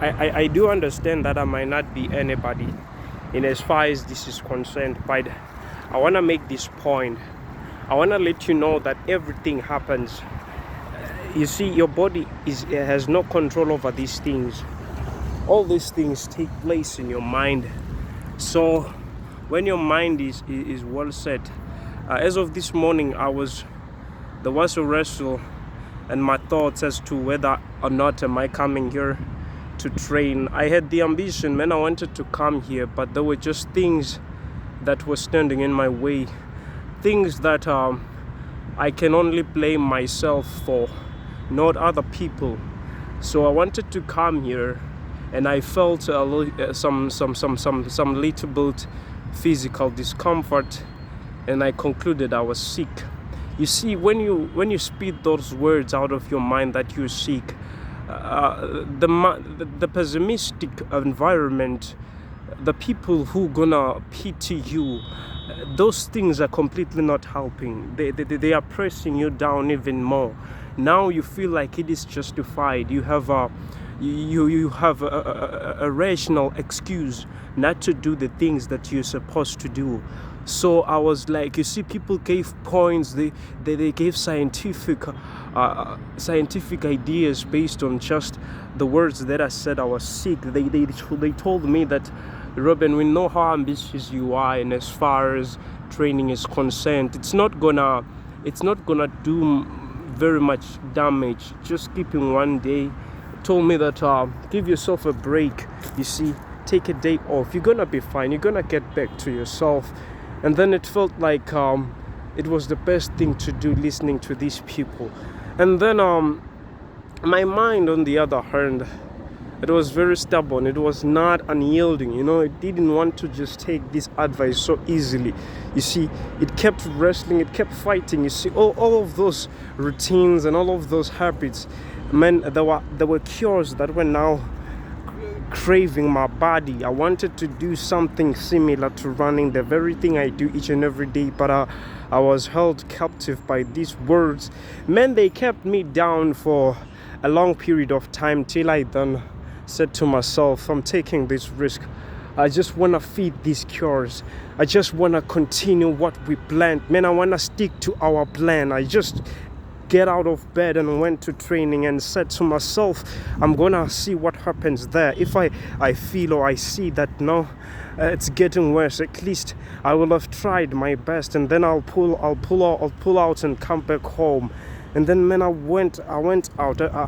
I do understand that I might not be anybody in as far as this is concerned, but I want to make this point. I want to let you know that everything happens. You see, your body has no control over these things. All these things take place in your mind. So when your mind is well set, as of this morning, there was a wrestle and my thoughts as to whether or not am I coming here to train. I had the ambition, man, I wanted to come here, but there were just things that were standing in my way, things that I can only blame myself for, not other people. So I wanted to come here, and I felt some little bit physical discomfort, and I concluded I was sick. You see, when you spit those words out of your mind that you're sick, the pessimistic environment, the people who gonna pity you, those things are completely not helping. They are pressing you down even more. Now you feel like it is justified. You have a rational excuse not to do the things that you're supposed to do. So I was like, you see, people gave points, they gave scientific ideas based on just the words that I said I was sick. They told me that, Robin, we know how ambitious you are, and as far as training is concerned, it's not gonna do very much damage. Just keeping one day. Told me that give yourself a break. You see, take a day off. You're gonna be fine. You're gonna get back to yourself. And then it felt like it was the best thing to do, listening to these people. And then my mind, on the other hand, it was very stubborn. It was not unyielding. It didn't want to just take this advice so easily. You see, it kept wrestling, it kept fighting. You see, all of those routines and all of those habits, man, there were cures that were now craving my body. I wanted to do something similar to running, the very thing I do each and every day, but I was held captive by these words. Man, they kept me down for a long period of time till I then said to myself, I'm taking this risk. I just want to feed these cures. I just want to continue what we planned. Man, I want to stick to our plan. I just get out of bed and went to training and said to myself, I'm gonna see what happens there. If I feel or I see that no, it's getting worse, at least I will have tried my best, and then I'll pull out and come back home. And then, man, I went out. I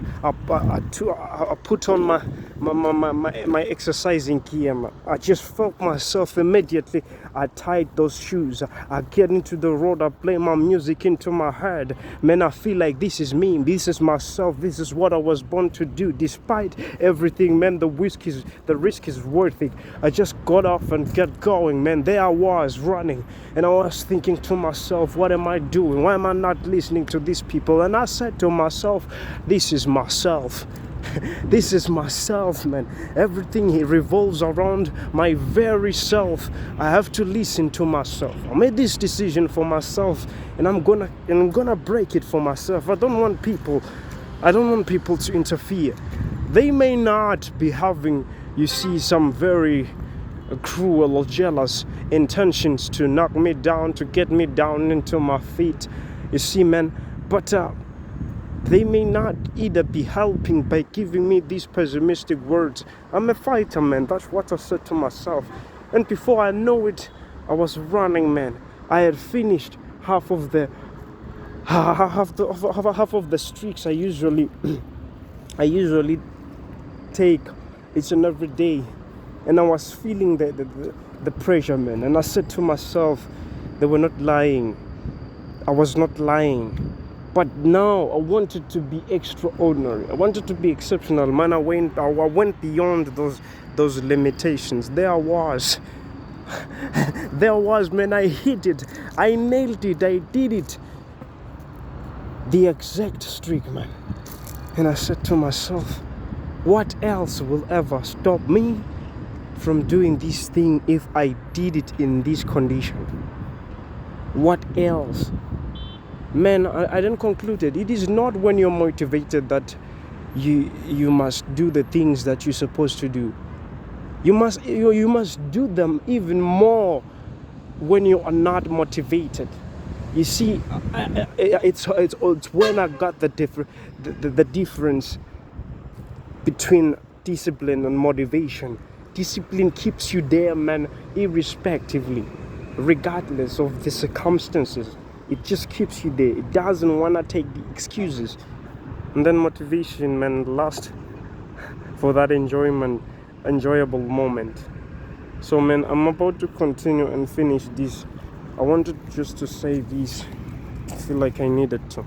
put on my exercising gear. I just felt myself immediately. I tied those shoes. I get into the road. I play my music into my head. Man, I feel like this is me. This is myself. This is what I was born to do. Despite everything, man, the risk is worth it. I just got off and get going, man. There I was running, and I was thinking to myself, what am I doing? Why am I not listening to these people? And I said to myself, this is myself. This is myself, man. Everything here revolves around my very self. I have to listen to myself. I made this decision for myself, and I'm gonna break it for myself. I don't want people to interfere. They may not be having, you see, some very cruel or jealous intentions to knock me down, to get me down into my feet. You see, man, but they may not either be helping by giving me these pessimistic words. I'm a fighter, man. That's what I said to myself. And before I know it, I was running, man. I had finished half of the streaks I usually take each and every day, and I was feeling the pressure, man. And I said to myself, they were not lying. I was not lying. But now I wanted to be extraordinary. I wanted to be exceptional, man. I went beyond those limitations. There I was. There was, man. I hit it. I nailed it. I did it. The exact streak, man. And I said to myself, what else will ever stop me from doing this thing if I did it in this condition? What else? Man, I then concluded, it is not when you're motivated that you must do the things that you're supposed to do. You must do them even more when you are not motivated. You see, it's when I got the difference between discipline and motivation. Discipline keeps you there, man, irrespectively, regardless of the circumstances. It just keeps you there. It doesn't want to take the excuses. And then motivation, man, lasts for that enjoyable moment. So, man, I'm about to continue and finish this. I wanted just to say this. I feel like I needed to.